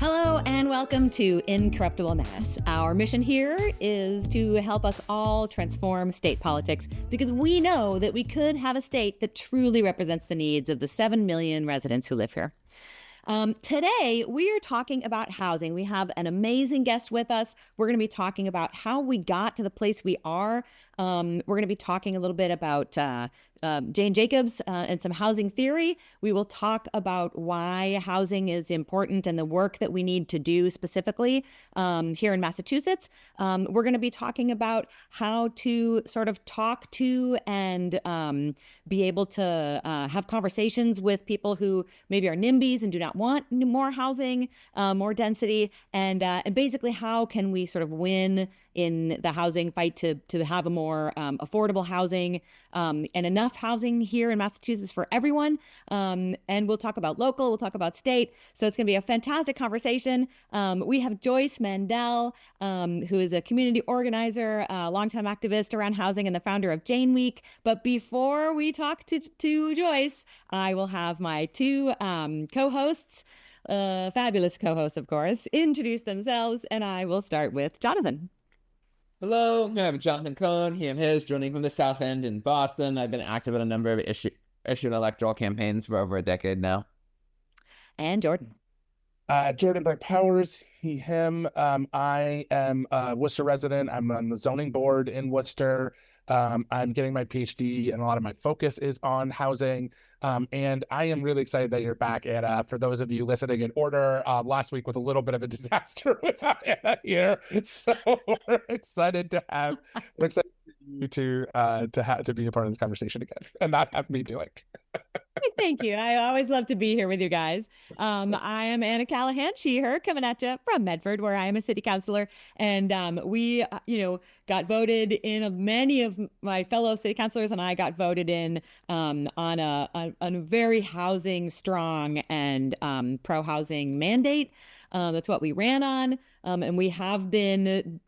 Hello and welcome to Incorruptible Mass. Our mission here is to help us all transform state politics because we know that we could have a state that truly represents the needs of the 7 million residents who live here. Today, we are talking about housing. We have an amazing guest with us. We're going to be talking about how we got to the place we are. We're going to be talking a little bit about Jane Jacobs and some housing theory. We will talk about why housing is important and the work that we need to do specifically here in Massachusetts. We're going to be talking about how to sort of talk to and be able to have conversations with people who maybe are NIMBYs and do not want more housing, more density, and basically how can we sort of win in the housing fight to have a more affordable housing and enough housing here in Massachusetts for everyone. And we'll talk about local, we'll talk about state. So it's going to be a fantastic conversation. We have Joyce Mandell, who is a community organizer, a longtime activist around housing and the founder of Jane Week. But before we talk to Joyce, I will have my two co-hosts, fabulous co-hosts, of course, introduce themselves, and I will start with Jonathan. Hello, I'm Jonathan Cohn, he and his, joining from the South End in Boston. I've been active in a number of issue and electoral campaigns for over a decade now. And Jordan. Jordan by Powers, he, him. I am a Worcester resident. I'm on the zoning board in Worcester. I'm getting my PhD, and a lot of my focus is on housing. And I am really excited that you're back, Anna. For those of you listening in order, last week was a little bit of a disaster without Anna here, so we're excited for you to be a part of this conversation again, and not have me do it. Thank you. I always love to be here with you guys. I am Anna Callahan, she, her, coming at you from Medford, where I am a city councilor. And we, got voted in, many of my fellow city councilors and I got voted in on a very housing strong and pro-housing mandate. That's what we ran on. And we have been,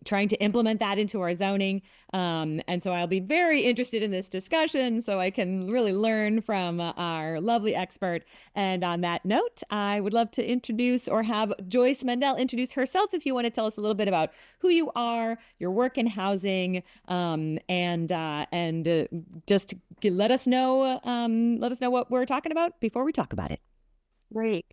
trying to implement that into our zoning. And so I'll be very interested in this discussion so I can really learn from our lovely expert. And on that note, I would love to introduce or have Joyce Mandell introduce herself if you want to tell us a little bit about who you are, your work in housing, and just let us know what we're talking about before we talk about it. Great.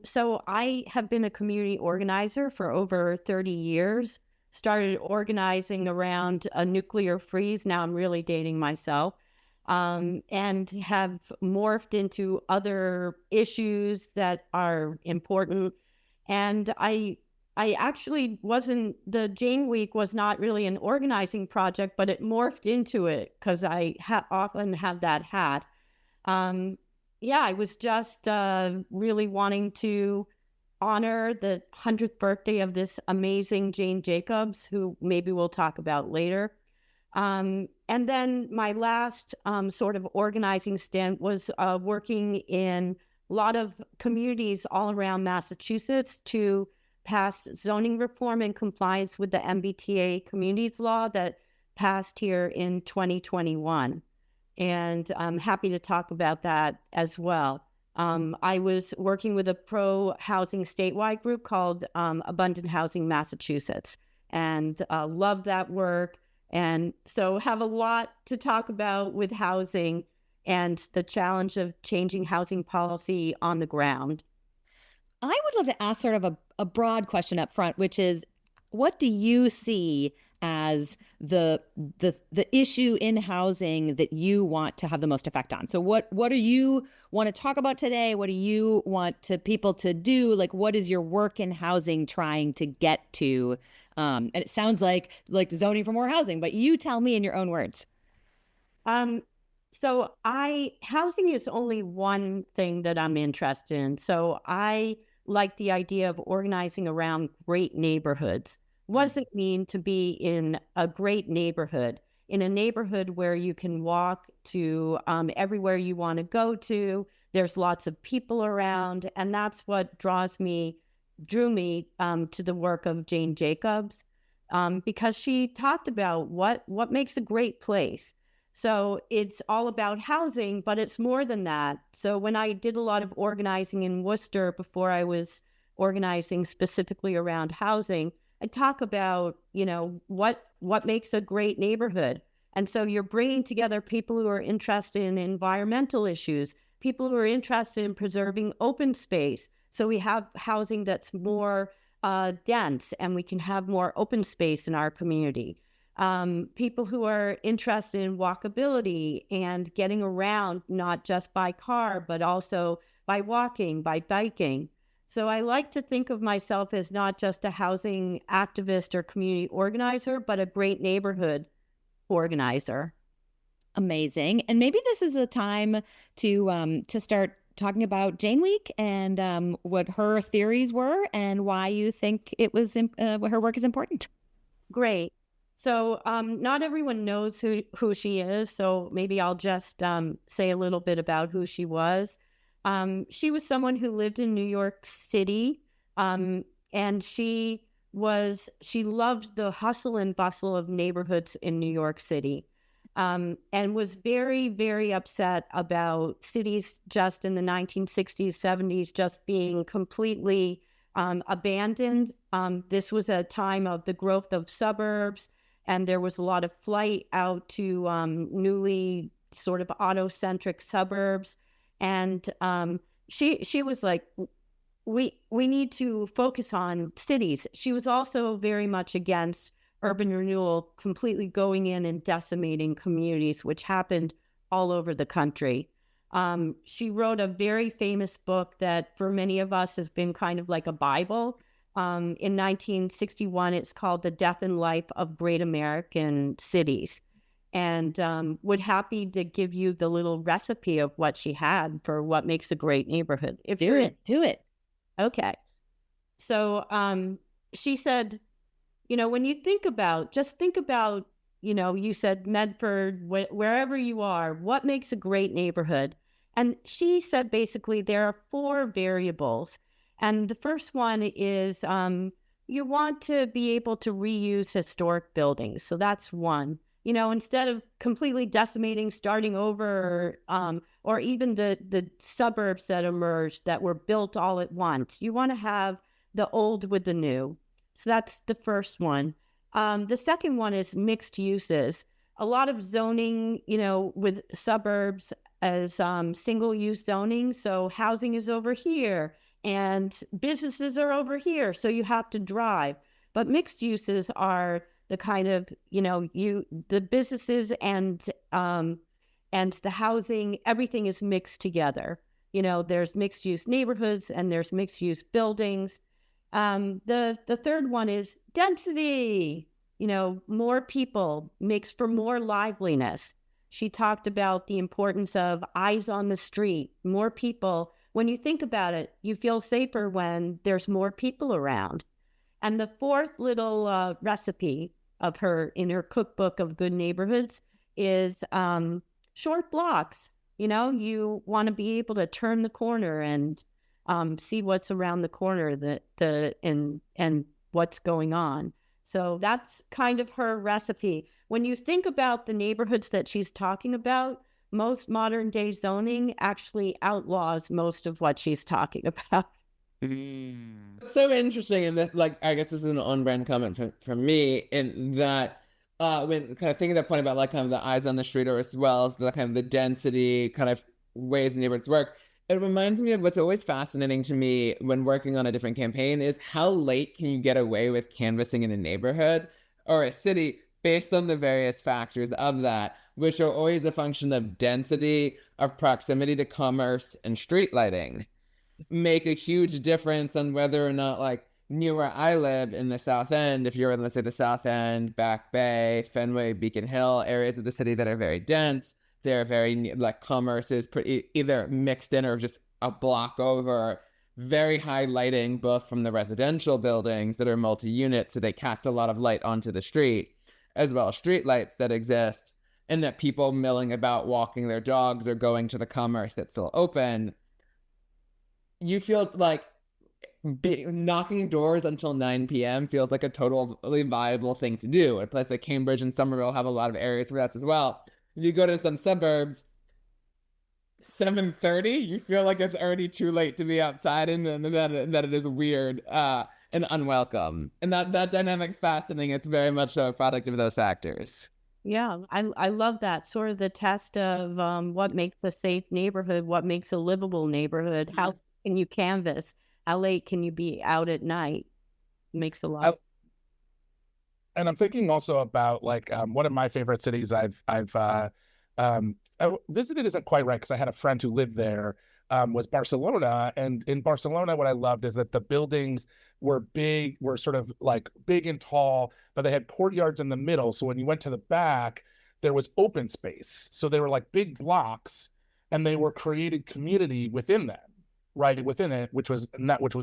So I have been a community organizer for over 30 years, started organizing around a nuclear freeze. Now I'm really dating myself, and have morphed into other issues that are important. And I actually the Jane Week was not really an organizing project, but it morphed into it because I often have that hat. I was just really wanting to honor the 100th birthday of this amazing Jane Jacobs, who maybe we'll talk about later. And then my last sort of organizing stint was working in a lot of communities all around Massachusetts to pass zoning reform in compliance with the MBTA communities law that passed here in 2021. And I'm happy to talk about that as well. I was working with a pro-housing statewide group called Abundant Housing Massachusetts, and love that work. And so have a lot to talk about with housing and the challenge of changing housing policy on the ground. I would love to ask sort of a broad question up front, which is, what do you see as the issue in housing that you want to have the most effect on? So what do you want to talk about today? What do you want people to do? Like, what is your work in housing trying to get to? And it sounds like zoning for more housing, but you tell me in your own words. So housing is only one thing that I'm interested in. So I like the idea of organizing around great neighborhoods. What does it mean to be in a great neighborhood? In a neighborhood where you can walk to everywhere you want to go to. There's lots of people around, and that's what drew me to the work of Jane Jacobs, because she talked about what makes a great place. So it's all about housing, but it's more than that. So when I did a lot of organizing in Worcester before I was organizing specifically around housing, I talk about, what makes a great neighborhood. And so you're bringing together people who are interested in environmental issues, people who are interested in preserving open space. So we have housing that's more dense, and we can have more open space in our community. People who are interested in walkability and getting around, not just by car, but also by walking, by biking. So I like to think of myself as not just a housing activist or community organizer, but a great neighborhood organizer. Amazing. And maybe this is a time to start talking about Jane Week and what her theories were and why you think it was her work is important. Great. So not everyone knows who she is, so maybe I'll just say a little bit about who she was. She was someone who lived in New York City, and she loved the hustle and bustle of neighborhoods in New York City, and was very, very upset about cities just in the 1960s, 70s just being completely abandoned. This was a time of the growth of suburbs, and there was a lot of flight out to newly sort of auto-centric suburbs. And she was like, we need to focus on cities. She was also very much against urban renewal completely going in and decimating communities, which happened all over the country. She wrote a very famous book that for many of us has been kind of like a Bible. In 1961, it's called The Death and Life of Great American Cities. And would happy to give you the little recipe of what she had for what makes a great neighborhood. Do it. Okay. So she said, when you think about, you said Medford, wherever you are, what makes a great neighborhood? And she said, basically, there are 4 variables. And the first one is you want to be able to reuse historic buildings. So that's one. Instead of completely decimating, starting over, or even the suburbs that emerged that were built all at once, you want to have the old with the new. So that's the first one. The second one is mixed uses. A lot of zoning, with suburbs as single use zoning. So housing is over here and businesses are over here. So you have to drive. But mixed uses are the kind of, the businesses and the housing, everything is mixed together. There's mixed use neighborhoods and there's mixed use buildings. The third one is density. More people makes for more liveliness. She talked about the importance of eyes on the street, more people. When you think about it, you feel safer when there's more people around. And the fourth little recipe of her in her cookbook of good neighborhoods is short blocks. You want to be able to turn the corner and see what's around the corner and what's going on. So that's kind of her recipe. When you think about the neighborhoods that she's talking about, most modern day zoning actually outlaws most of what she's talking about. It's so interesting, and that, I guess this is an on-brand comment from me, in that when kind of thinking that point about kind of the eyes on the street, or as well as the kind of the density kind of ways neighborhoods work, it reminds me of what's always fascinating to me when working on a different campaign is how late can you get away with canvassing in a neighborhood or a city based on the various factors of that, which are always a function of density, of proximity to commerce, and street lighting, make a huge difference on whether or not, near where I live in the South End, if you're in, let's say, the South End, Back Bay, Fenway, Beacon Hill, areas of the city that are very dense, they're very, commerce is pretty either mixed in or just a block over, very high lighting, both from the residential buildings that are multi-unit, so they cast a lot of light onto the street, as well as street lights that exist, and that people milling about, walking their dogs, or going to the commerce that's still open. You feel like knocking doors until 9 p.m. feels like a totally viable thing to do. A place like Cambridge and Somerville have a lot of areas where that's as well. if you go to some suburbs, 7:30, you feel like it's already too late to be outside, and then that it is weird and unwelcome. And that dynamic fascinating. It's very much a product of those factors. Yeah, I love that sort of the test of what makes a safe neighborhood, what makes a livable neighborhood. How can you canvas? How late can you be out at night? Makes a lot. And I'm thinking also about like one of my favorite cities I visited isn't quite right because I had a friend who lived there, was Barcelona. And in Barcelona, what I loved is that the buildings were sort of like big and tall, but they had courtyards in the middle. So when you went to the back, there was open space. So they were like big blocks, and they were created community within them, right within it, which was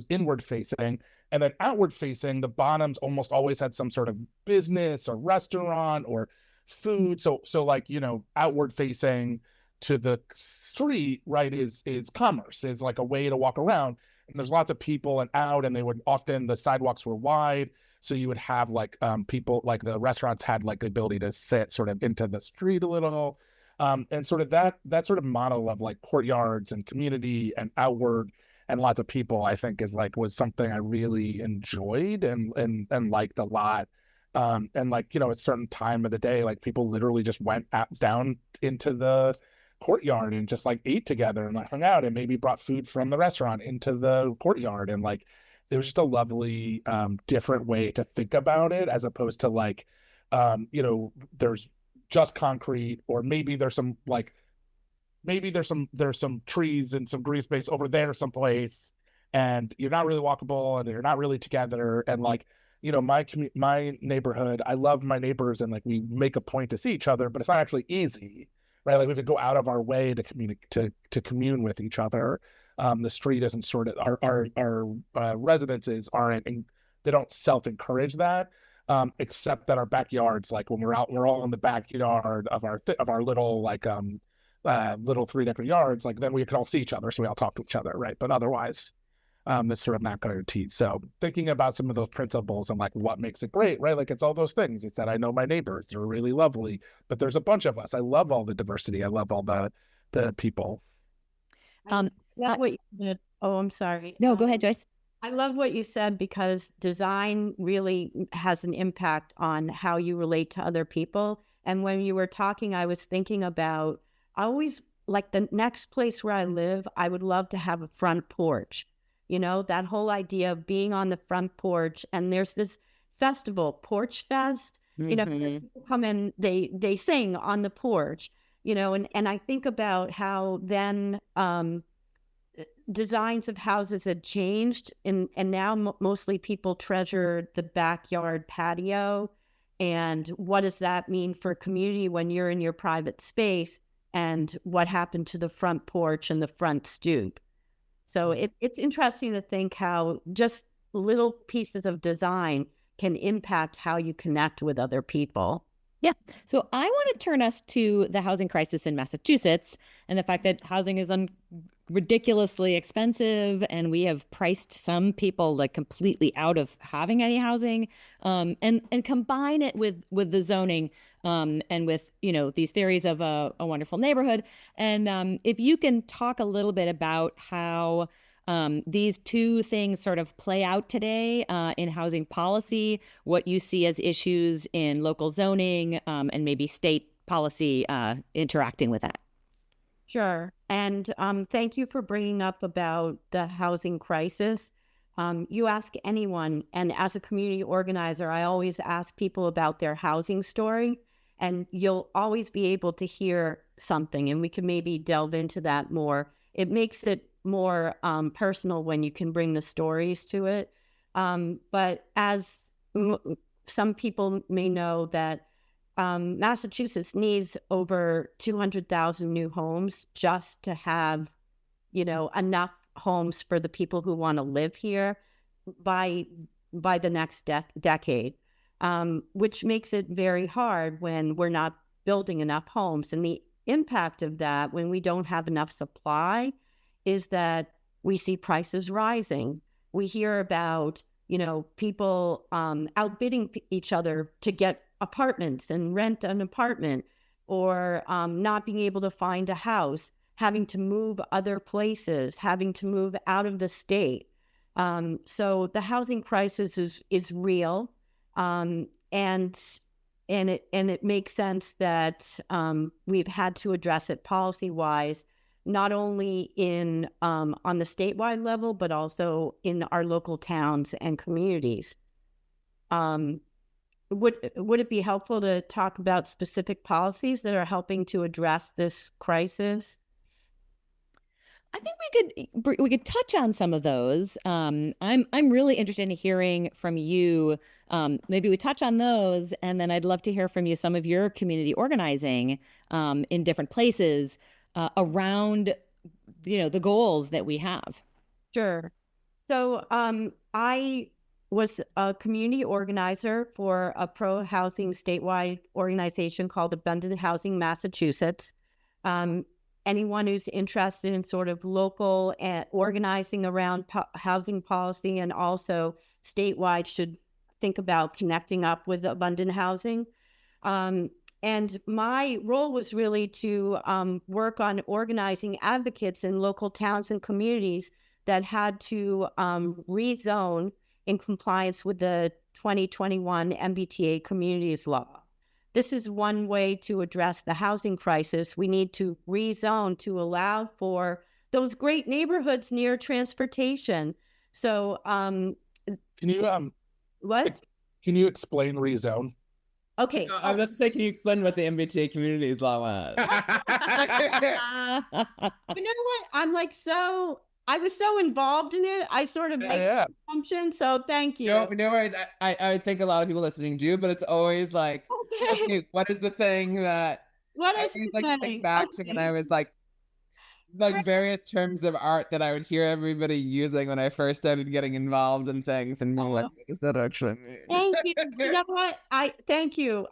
inward facing. And then outward facing, the bottoms almost always had some sort of business or restaurant or food. So like, outward facing to the street, right, is commerce, is like a way to walk around. And there's lots of people and out, and the sidewalks were wide. So you would have like people, like the restaurants had like the ability to sit sort of into the street a little. And sort of that sort of model of like courtyards and community and outward and lots of people, I think was something I really enjoyed and liked a lot. And like, at a certain time of the day, like people literally just went down into the courtyard and just like ate together and like hung out and maybe brought food from the restaurant into the courtyard. And like, it was just a lovely, different way to think about it, as opposed to like, there's just concrete, or maybe there's some trees and some green space over there someplace, and you're not really walkable and you're not really together. And like, my neighborhood, I love my neighbors, and like we make a point to see each other, but it's not actually easy, right? Like we have to go out of our way to communicate, to commune with each other. The street isn't sort of our residences aren't, they don't self-encourage that. Except that our backyards, like when we're out, we're all in the backyard of our little like little 3-acre yards. Like then we can all see each other, so we all talk to each other, right? But otherwise, it's sort of not guaranteed. So thinking about some of those principles and like what makes it great, right? Like it's all those things. It's that I know my neighbors; they're really lovely, but there's a bunch of us. I love all the diversity. I love all the people. What you did. Oh, I'm sorry. No, go ahead, Joyce. I love what you said, because design really has an impact on how you relate to other people. And when you were talking, I was thinking about, I always like the next place where I live, I would love to have a front porch. That whole idea of being on the front porch. And there's this festival, Porch Fest, people come in, they sing on the porch, and I think about how then, designs of houses had changed, and now mostly people treasure the backyard patio. And what does that mean for community when you're in your private space, and what happened to the front porch and the front stoop? So it's interesting to think how just little pieces of design can impact how you connect with other people. Yeah. So I want to turn us to the housing crisis in Massachusetts and the fact that housing is ridiculously expensive, and we have priced some people like completely out of having any housing, and combine it with the zoning, and with these theories of a wonderful neighborhood. And if you can talk a little bit about how these two things sort of play out today in housing policy, what you see as issues in local zoning, and maybe state policy interacting with that. Sure. And thank you for bringing up about the housing crisis. You ask anyone, and as a community organizer, I always ask people about their housing story, and you'll always be able to hear something, and we can maybe delve into that more. It makes it more personal when you can bring the stories to it. But as some people may know, that Massachusetts needs over 200,000 new homes just to have, enough homes for the people who want to live here by the next decade, which makes it very hard when we're not building enough homes. And the impact of that, when we don't have enough supply, is that we see prices rising. We hear about, people outbidding each other to get apartments and rent an apartment. or not being able to find a house, having to move other places, having to move out of the state. So the housing crisis is real, and it makes sense that we've had to address it policy wise, not only in on the statewide level, but also in our local towns and communities. Would it be helpful to talk about specific policies that are helping to address this crisis? I think we could touch on some of those. I'm really interested in hearing from you. Maybe we touch on those, and then I'd love to hear from you some of your community organizing in different places around, the goals that we have. Sure. So I was a community organizer for a pro-housing statewide organization called Abundant Housing Massachusetts. Anyone who's interested in sort of local organizing around housing policy and also statewide should think about connecting up with Abundant Housing. And my role was really to work on organizing advocates in local towns and communities that had to rezone in compliance with the 2021 MBTA Communities Law. This is one way to address the housing crisis. We need to rezone to allow for those great neighborhoods near transportation. So, can you what? Can you explain rezone? Okay. I was about to say, can you explain what the MBTA Communities Law was? You know what? I was so involved in it. I sort of make assumptions. So thank you. No worries. I think a lot of people listening do, but it's always like, okay, what is the thing that I think back to when I was like various terms of art that I would hear everybody using when I first started getting involved in things, and I'm like, what does that actually mean? Thank you. You know what? Thank you.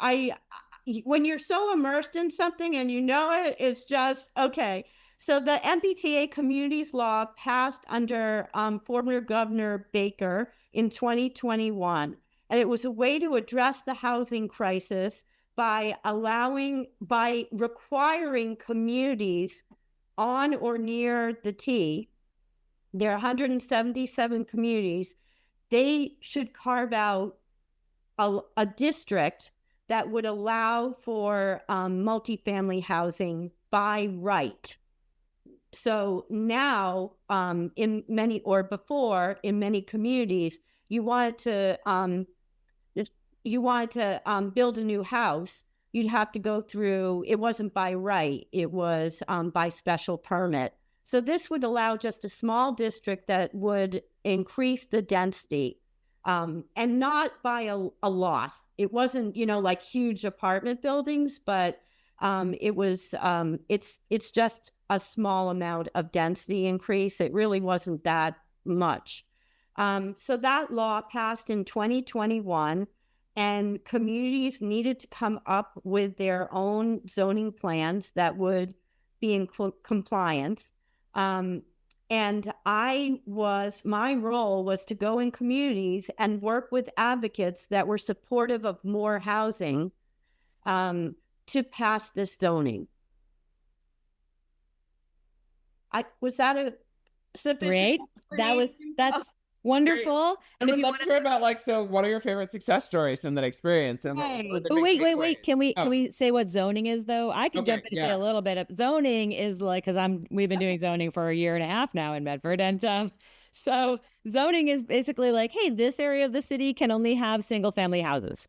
When you're so immersed in something and you know it, it's just okay. So the MBTA Communities Law passed under former Governor Baker in 2021, and it was a way to address the housing crisis by requiring communities on or near the T. There are 177 communities. They should carve out a district that would allow for multifamily housing by right. So now, in many communities, you wanted to build a new house. You'd have to go through. It wasn't by right; it was by special permit. So this would allow just a small district that would increase the density, and not by a lot. It wasn't, like huge apartment buildings, but it was. It's just a small amount of density increase. It really wasn't that much. So that law passed in 2021, and communities needed to come up with their own zoning plans that would be in compliance. And my role was to go in communities and work with advocates that were supportive of more housing to pass this zoning. Was that a sufficient? Great. That's wonderful. And I would love to hear about so what are your favorite success stories from that experience? And wait. Can we say what zoning is though? I can jump in and say a little bit of zoning is because we've been doing zoning for a year and a half now in Medford. And so zoning is basically hey, this area of the city can only have single family houses.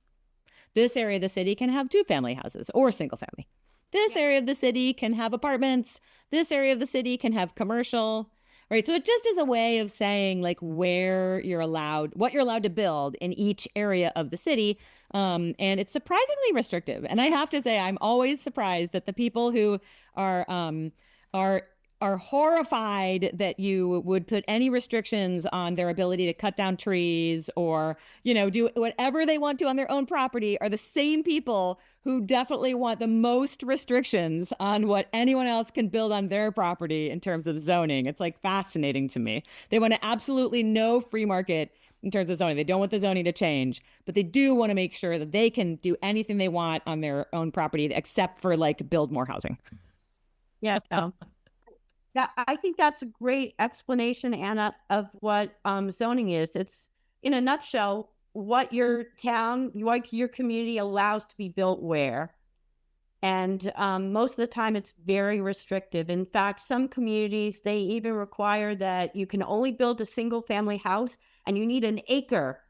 This area of the city can have 2 family houses or single family. This area of the city can have apartments. This area of the city can have commercial, right? So it just is a way of saying where you're allowed, what you're allowed to build in each area of the city. And it's surprisingly restrictive. And I have to say, I'm always surprised that the people who are horrified that you would put any restrictions on their ability to cut down trees or, do whatever they want to on their own property are the same people who definitely want the most restrictions on what anyone else can build on their property in terms of zoning. It's fascinating to me. They want absolutely no free market in terms of zoning. They don't want the zoning to change, but they do want to make sure that they can do anything they want on their own property except for like build more housing. Yeah. I think that's a great explanation, Anna, of what zoning is. It's, in a nutshell, what your town, what your community allows to be built where. And most of the time, it's very restrictive. In fact, some communities, they even require that you can only build a single family house and you need an acre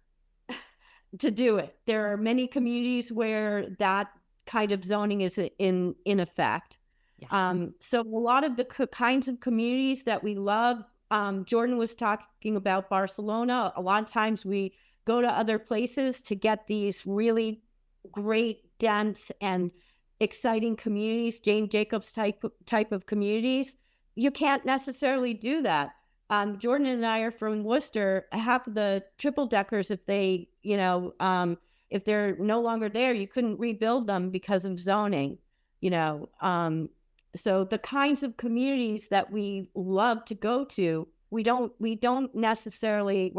to do it. There are many communities where that kind of zoning is in effect. Yeah. So a lot of the kinds of communities that we love, Jordan was talking about Barcelona. A lot of times we go to other places to get these really great, dense, and exciting communities, Jane Jacobs type of communities. You can't necessarily do that. Jordan and I are from Worcester. Half of the triple deckers, if they, if they're no longer there, you couldn't rebuild them because of zoning, So the kinds of communities that we love to go to, we're not necessarily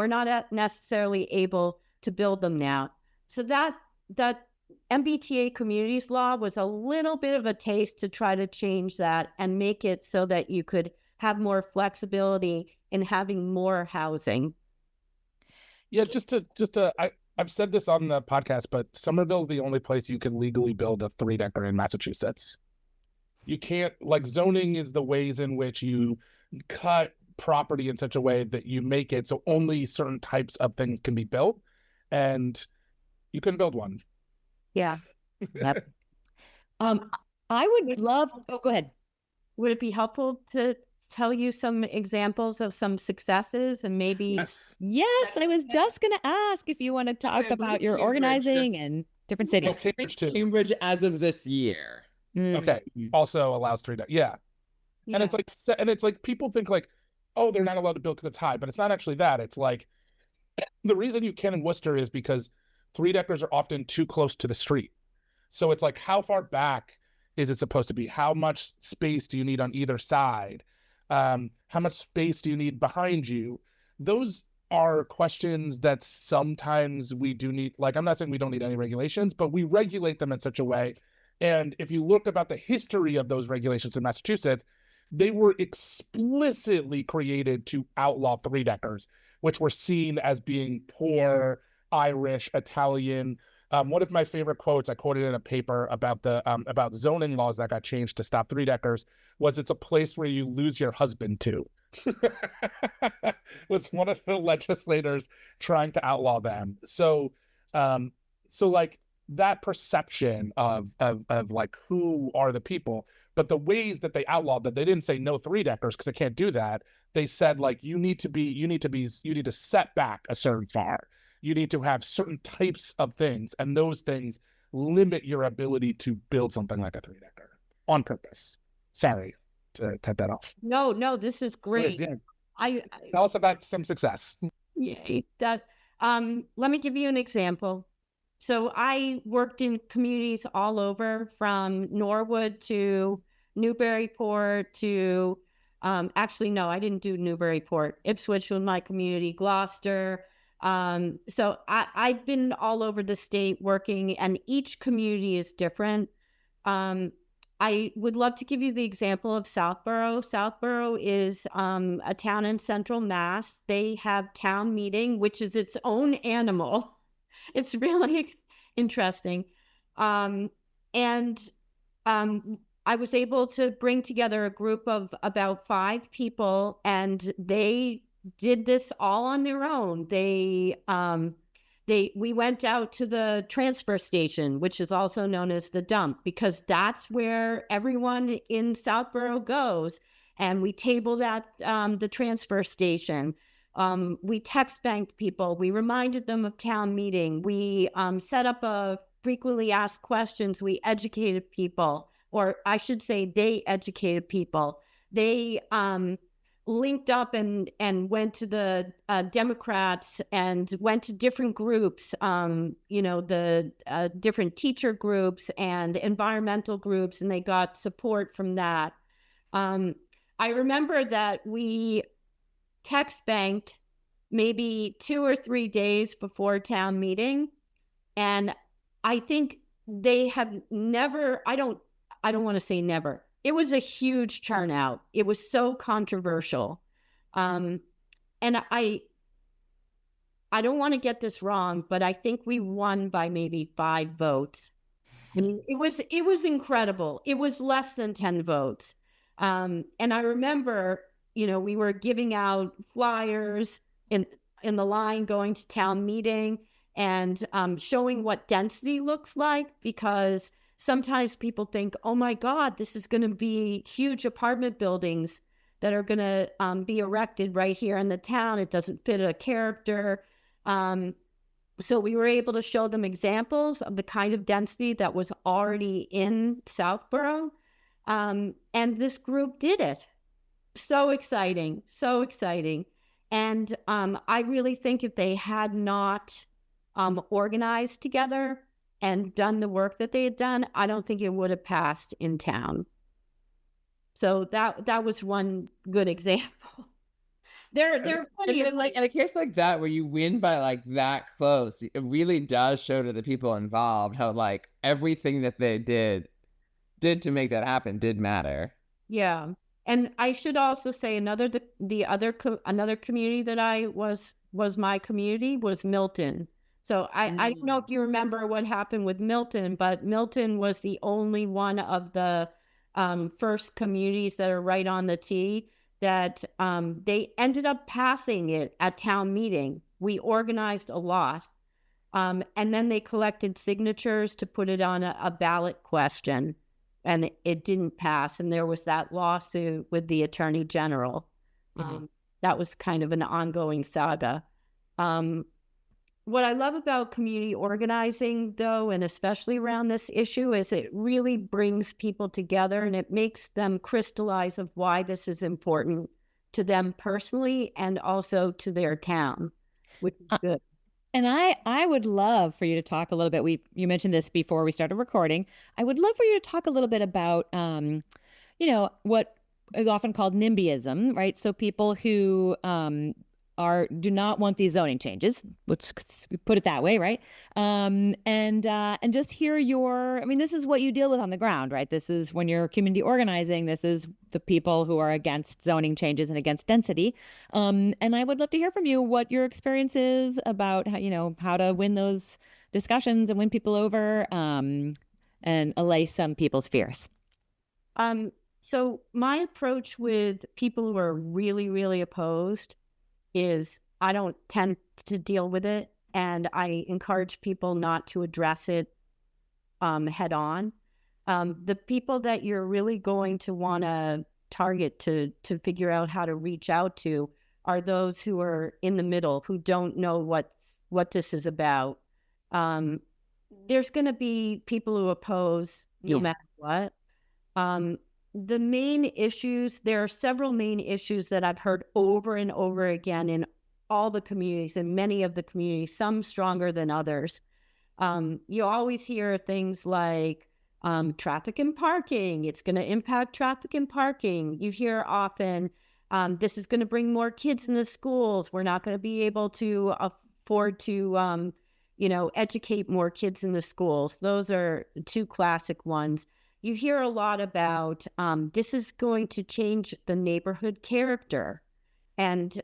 able to build them now. So that MBTA communities law was a little bit of a taste to try to change that and make it so that you could have more flexibility in having more housing. Yeah, I've said this on the podcast, but Somerville's the only place you can legally build a 3-decker in Massachusetts. You can't, like, zoning is the ways in which you cut property in such a way that you make it so only certain types of things can be built, and you couldn't build one. Yeah. Yep. I would love, go ahead. Would it be helpful to tell you some examples of some successes and maybe? Yes, I was just going to ask if you want to talk about your organizing and different cities. Cambridge as of this year. Okay. Also allows 3-decker. Yeah. And it's like people think like, oh, they're not allowed to build because it's high, but it's not actually that. It's like the reason you can in Worcester is because 3-deckers are often too close to the street. So it's like, how far back is it supposed to be? How much space do you need on either side? How much space do you need behind you? Those are questions that sometimes we do need. Like, I'm not saying we don't need any regulations, but we regulate them in such a way. And if you look about the history of those regulations in Massachusetts, they were explicitly created to outlaw 3-deckers, which were seen as being poor, Irish, Italian. One of my favorite quotes I quoted in a paper about zoning laws that got changed to stop 3-deckers was, "It's a place where you lose your husband to." Was one of the legislators trying to outlaw them. So like that perception of like who are the people, but the ways that they outlawed that, they didn't say no 3-deckers because they can't do that. They said like you need to set back a certain far. You need to have certain types of things, and those things limit your ability to build something like a 3-decker on purpose. Sorry to cut that off. No, this is great. Yeah. Tell us about some success. Yeah, let me give you an example. So I worked in communities all over, from Norwood to Newburyport to, actually, no, I didn't do Newburyport. Ipswich was my community, Gloucester. So I've been all over the state working, and each community is different. I would love to give you the example of Southborough. Southborough is a town in central Mass. They have town meeting, which is its own animal. It's really interesting. I was able to bring together a group of about 5 people, and they did this all on their own. We went out to the transfer station, which is also known as the dump, because that's where everyone in Southborough goes. And we tabled at the transfer station. We text banked people. We reminded them of town meeting. We set up a frequently asked questions. We educated people, or I should say they educated people. They linked up and went to the Democrats and went to different groups, the different teacher groups and environmental groups, and they got support from that. I remember that we text banked maybe 2 or 3 days before town meeting. And I think they have never, I don't want to say never. It was a huge turnout. It was so controversial. And I don't want to get this wrong, but I think we won by maybe 5 votes. I mean, it was incredible. It was less than 10 votes. And I remember, we were giving out flyers in the line going to town meeting and showing what density looks like, because sometimes people think, oh my God, this is going to be huge apartment buildings that are going to be erected right here in the town. It doesn't fit a character. So we were able to show them examples of the kind of density that was already in Southborough. And this group did it. So exciting, so exciting. And I really think if they had not organized together and done the work that they had done, I don't think it would have passed in town. So that was one good example. There are plenty and then, in a case like that where you win by that close, it really does show to the people involved how everything that they did to make that happen did matter. Yeah. And I should also say another community that I was my community was Milton. So I don't know if you remember what happened with Milton, but Milton was the only one of the first communities that are right on the T that they ended up passing it at town meeting. We organized a lot. And then they collected signatures to put it on a ballot question, and it didn't pass. And there was that lawsuit with the Attorney General. That was kind of an ongoing saga. What I love about community organizing, though, and especially around this issue, is it really brings people together and it makes them crystallize of why this is important to them personally and also to their town, which is good. And I would love for you to talk a little bit. You mentioned this before we started recording. I would love for you to talk a little bit about, what is often called NIMBYism, right? So people who do not want these zoning changes. Let's put it that way, right? And just hear this is what you deal with on the ground, right? This is when you're community organizing. This is the people who are against zoning changes and against density. And I would love to hear from you what your experience is about how to win those discussions and win people over, and allay some people's fears. So my approach with people who are really, really opposed is I don't tend to deal with it, and I encourage people not to address it head on. The people that you're really going to want to target to figure out how to reach out to are those who are in the middle, who don't know what this is about. There's going to be people who oppose no matter what. The main issues, there are several main issues that I've heard over and over again in all the communities, and many of the communities, some stronger than others. You always hear things like traffic and parking. It's going to impact traffic and parking. You hear often, this is going to bring more kids in the schools. We're not going to be able to afford to, educate more kids in the schools. Those are two classic ones. You hear a lot about this is going to change the neighborhood character. And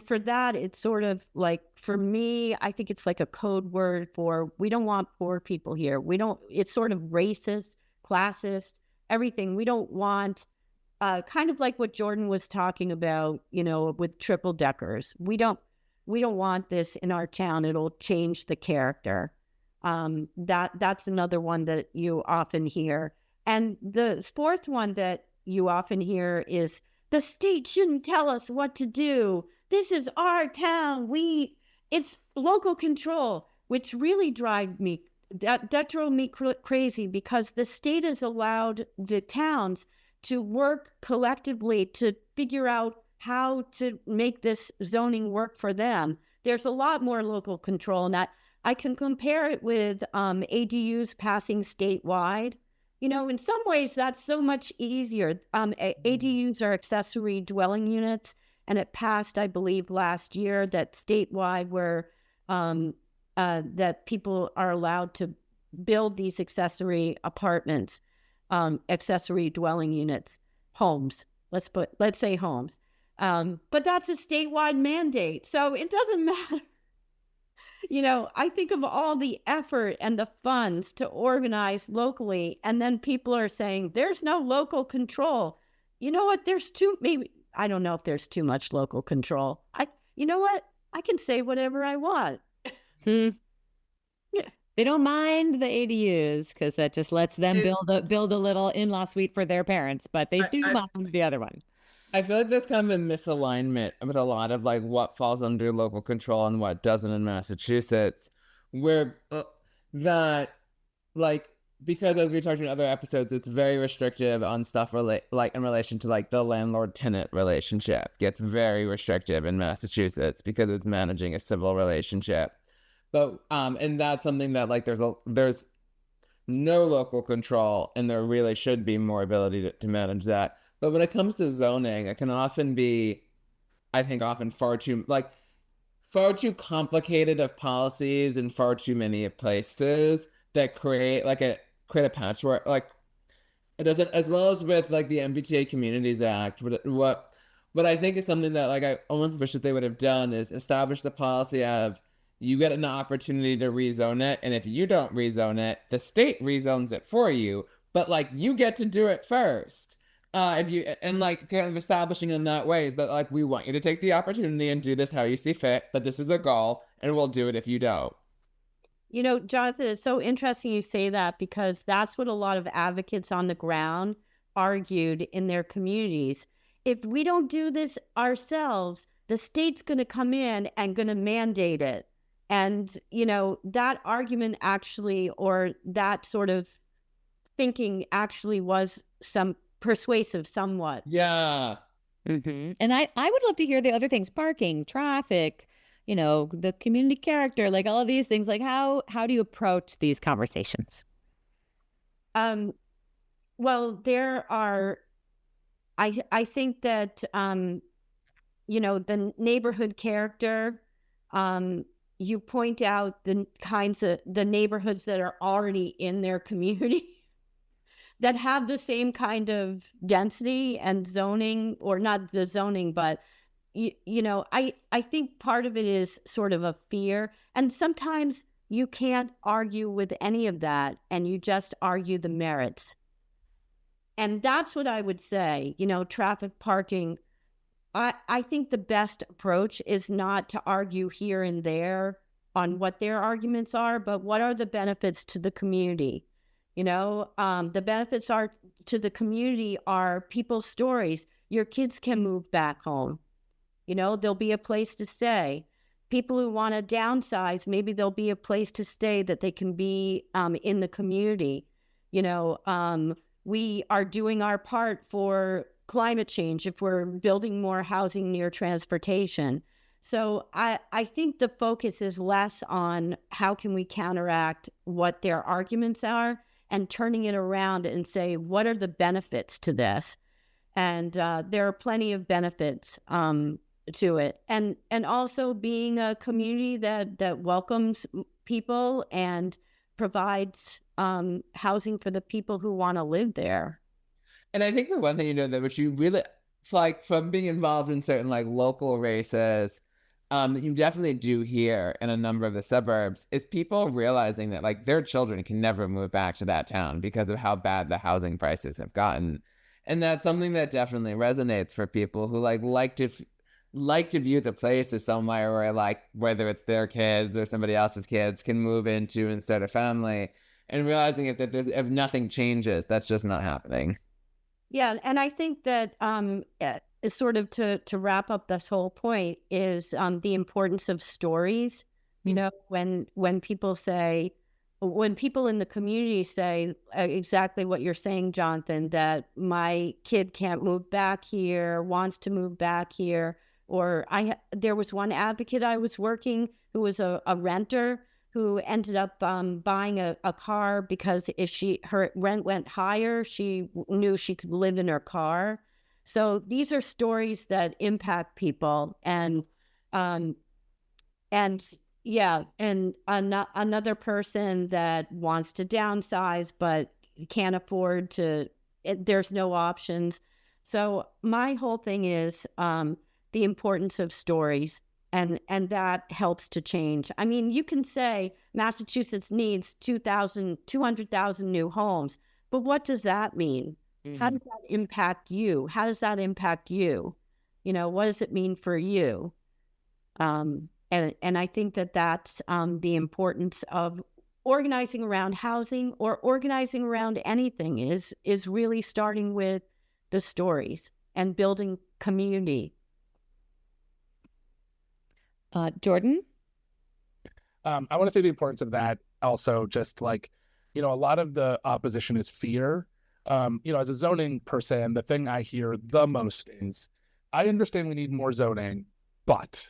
for that, it's sort of like, for me, I think it's like a code word for we don't want poor people here. It's sort of racist, classist, everything. We don't want, kind of like what Jordan was talking about, with triple deckers. We don't want this in our town. It'll change the character. That's another one that you often hear. And the fourth one that you often hear is the state shouldn't tell us what to do. This is our town. It's local control, which really drove me crazy, because the state has allowed the towns to work collectively to figure out how to make this zoning work for them. There's a lot more local control in that. I can compare it with ADUs passing statewide. In some ways, that's so much easier. ADUs are accessory dwelling units, and it passed, I believe, last year, that statewide where that people are allowed to build these accessory apartments, accessory dwelling units, homes. Let's say homes. But that's a statewide mandate, so it doesn't matter. I think of all the effort and the funds to organize locally, and then people are saying there's no local control. You know what? Maybe, I don't know if there's too much local control. You know what? I can say whatever I want. Hmm. Yeah. They don't mind the ADUs because that just lets them build a little in-law suite for their parents, but they do mind the other one. I feel like there's kind of a misalignment with a lot of like what falls under local control and what doesn't in Massachusetts, where that like, because as we talked in other episodes, it's very restrictive on stuff like in relation to like the landlord-tenant relationship. Gets very restrictive in Massachusetts because it's managing a civil relationship. But and that's something that like there's no local control, and there really should be more ability to manage that. But when it comes to zoning, it can often be, I think, often far too complicated of policies in far too many places that create a patchwork. Like it doesn't, as well as with like the MBTA Communities Act. What I think is something that like I almost wish that they would have done is establish the policy of you get an opportunity to rezone it, and if you don't rezone it, the state rezones it for you, but like you get to do it first. If you and like kind of establishing in that way is that like we want you to take the opportunity and do this how you see fit, but this is a goal, and we'll do it if you don't. Jonathan, it's so interesting you say that, because that's what a lot of advocates on the ground argued in their communities. If we don't do this ourselves, the state's going to come in and going to mandate it. And, that argument actually, or that sort of thinking actually was some persuasive somewhat. Yeah. Mm-hmm. And I would love to hear the other things: parking, traffic, the community character, like all of these things. Like how do you approach these conversations? Well, there are, I think that, the neighborhood character, you point out the neighborhoods that are already in their community that have the same kind of density and zoning, or not the zoning, but I think part of it is sort of a fear. And sometimes you can't argue with any of that, and you just argue the merits. And that's what I would say, traffic, parking. I think the best approach is not to argue here and there on what their arguments are, but what are the benefits to the community? The benefits to the community are people's stories. Your kids can move back home. There'll be a place to stay. People who want to downsize, maybe there'll be a place to stay that they can be in the community. We are doing our part for climate change if we're building more housing near transportation. So I think the focus is less on how can we counteract what their arguments are, and turning it around and say, what are the benefits to this? And there are plenty of benefits to it. And also being a community that welcomes people and provides housing for the people who want to live there. And I think the one thing, that which you really, like, from being involved in certain like local races, that you definitely do hear in a number of the suburbs is people realizing that like their children can never move back to that town because of how bad the housing prices have gotten. And that's something that definitely resonates for people who like to view the place as somewhere where like whether it's their kids or somebody else's kids can move into and start a family, and realizing if nothing changes, that's just not happening. Yeah, and I think that sort of to wrap up this whole point is the importance of stories. When people in the community say exactly what you're saying, Jonathan, that my kid can't move back here, wants to move back here, or there was one advocate I was working who was a renter who ended up buying a car because if her rent went higher, she knew she could live in her car. So these are stories that impact people, um, and yeah, and another person that wants to downsize but can't afford to. There's no options. So my whole thing is the importance of stories, and that helps to change. I mean, you can say Massachusetts needs 200,000 new homes, but what does that mean? How does that impact you? How does that impact you? You know, what does it mean for you? And I think that that's the importance of organizing around housing or organizing around anything is really starting with the stories and building community. Jordan? I want to say the importance of that also, just like, a lot of the opposition is fear. As a zoning person, the thing I hear the most is, I understand we need more zoning, but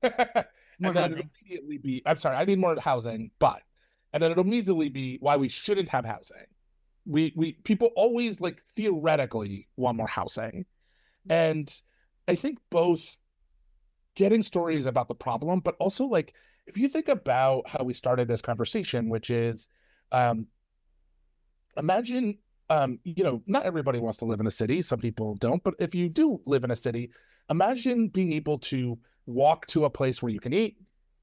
More and then housing. it'll immediately be, I'm sorry, I need more housing, but, and then it'll immediately be why we shouldn't have housing. People always like theoretically want more housing. And I think both getting stories about the problem, but also like, if you think about how we started this conversation, which is, imagine, not everybody wants to live in a city. Some people don't, but if you do live in a city, imagine being able to walk to a place where you can eat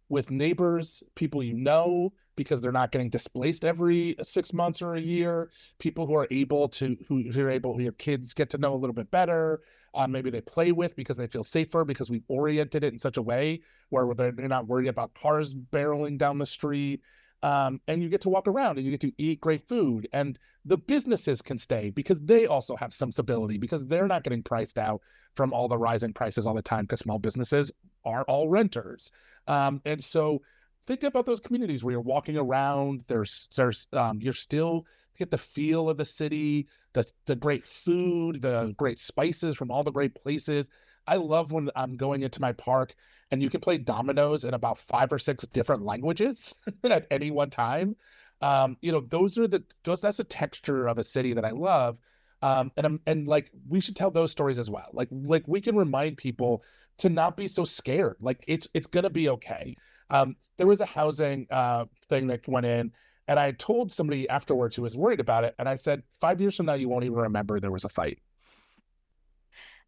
with neighbors, people you know, because they're not getting displaced every 6 months or a year, people who are able to, who your kids get to know a little bit better. Maybe they play with because they feel safer because we've oriented it in such a way where they're not worried about cars barreling down the street. And you get to walk around and you get to eat great food, and the businesses can stay because they also have some stability because they're not getting priced out from all the rising prices all the time, because small businesses are all renters. And so think about those communities where you're walking around, there's you're still get the feel of the city, the great food, the great spices from all the great places. I love when I'm going into my park and you can play dominoes in about 5 or 6 different languages at any one time. That's the texture of a city that I love. And like, we should tell those stories as well. Like we can remind people to not be so scared. Like it's gonna be okay. There was a housing thing that went in, and I told somebody afterwards who was worried about it, and I said, 5 years from now, you won't even remember there was a fight.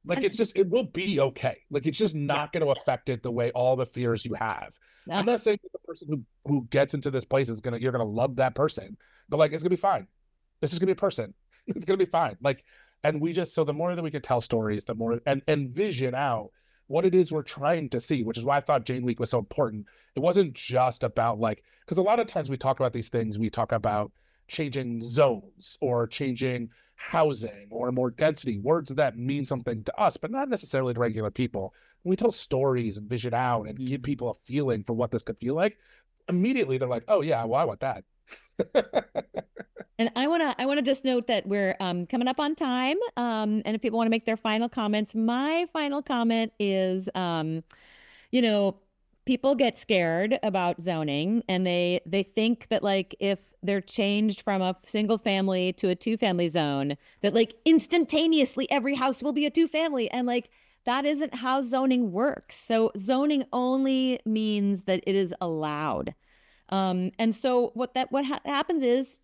Like, it will be okay. Like, it's just not going to affect it the way all the fears you have. No. I'm not saying that the person who gets into this place you're gonna love that person, but like, it's gonna be fine. This is gonna be a person. It's gonna be fine. Like, and so the more that we can tell stories, the more and vision out what it is we're trying to see, which is why I thought Jane Week was so important. It wasn't just about like, because a lot of times we talk about these things, we talk about changing zones or changing housing or more density, words that mean something to us, but not necessarily to regular people. When we tell stories and vision out and give people a feeling for what this could feel like, immediately they're like, oh yeah, well, I want that. And I wanna just note that we're coming up on time. And if people want to make their final comments, my final comment is, people get scared about zoning, and they think that like if they're changed from a single family to a 2-family zone, that like instantaneously every house will be a 2-family, and like that isn't how zoning works. So zoning only means that it is allowed. And so what happens is,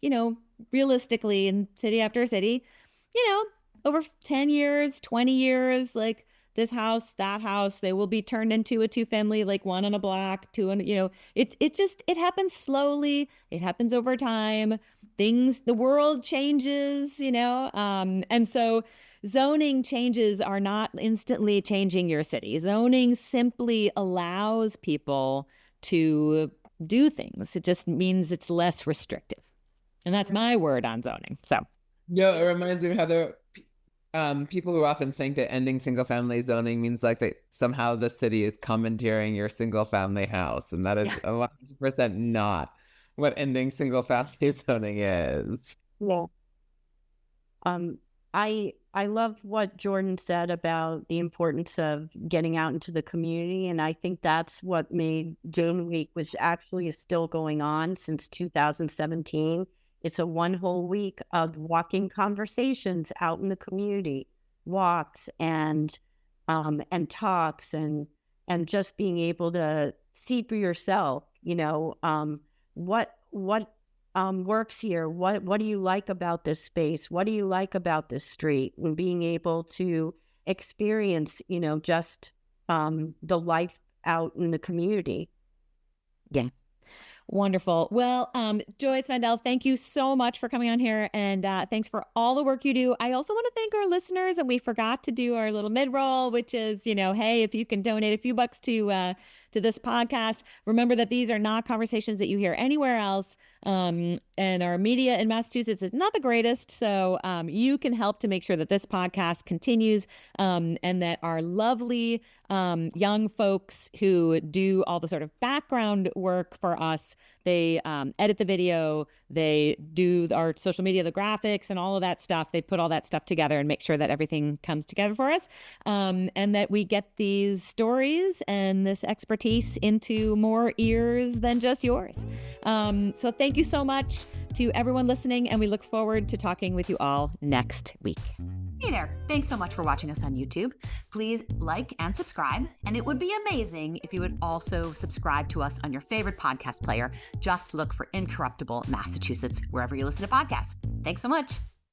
realistically in city after city, over 10 years, 20 years, like this house, that house, they will be turned into a 2-family, like one on a block, two on, it happens slowly. It happens over time. The world changes, and so zoning changes are not instantly changing your city. Zoning simply allows people to do things. It just means it's less restrictive. And that's my word on zoning. So it reminds me of how there people who often think that ending single family zoning means like that somehow the city is commandeering your single family house, and that is 100% not what ending single family zoning is. Yeah. I love what Jordan said about the importance of getting out into the community, and I think that's what made Jane Week, which actually is still going on since 2017. It's a one whole week of walking conversations out in the community. walks and talks and just being able to see for yourself, what works here, what do you like about this space, what do you like about this street, and being able to experience, just the life out in the community. Yeah. Wonderful. Well, Joyce Mandell, thank you so much for coming on here, and thanks for all the work you do. I also want to thank our listeners, and we forgot to do our little mid-roll, which is, hey, if you can donate a few bucks to this podcast, remember that these are not conversations that you hear anywhere else, and our media in Massachusetts is not the greatest, so you can help to make sure that this podcast continues, and that our lovely young folks who do all the sort of background work for us, they edit the video, they do our social media, the graphics and all of that stuff. They put all that stuff together and make sure that everything comes together for us, and that we get these stories and this expertise into more ears than just yours. So thank you so much to everyone listening, and we look forward to talking with you all next week. Hey there. Thanks so much for watching us on YouTube. Please like and subscribe. And it would be amazing if you would also subscribe to us on your favorite podcast player. Just look for Incorruptible Massachusetts wherever you listen to podcasts. Thanks so much.